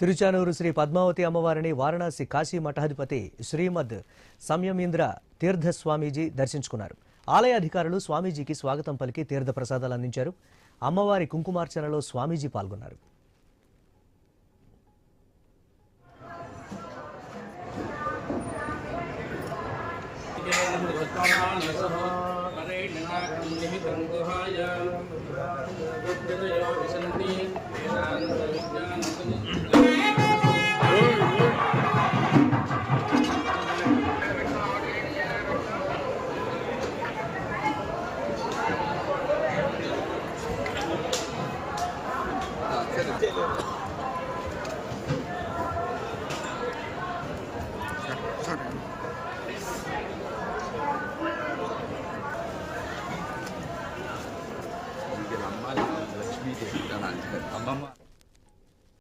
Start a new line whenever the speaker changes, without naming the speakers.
తిరుచానూరు శ్రీ పద్మావతి అమ్మవారిని వారణాసి కాశీ మఠాధిపతి శ్రీమద్ సంయమీంద్ర తీర్థ స్వామీజీ దర్శించుకున్నారు. ఆలయ అధికారులు స్వామీజీకి స్వాగతం పలికి తీర్థ ప్రసాదాలు అందించారు. అమ్మవారి కుంకుమార్చనలో స్వామీజీ పాల్గొన్నారు.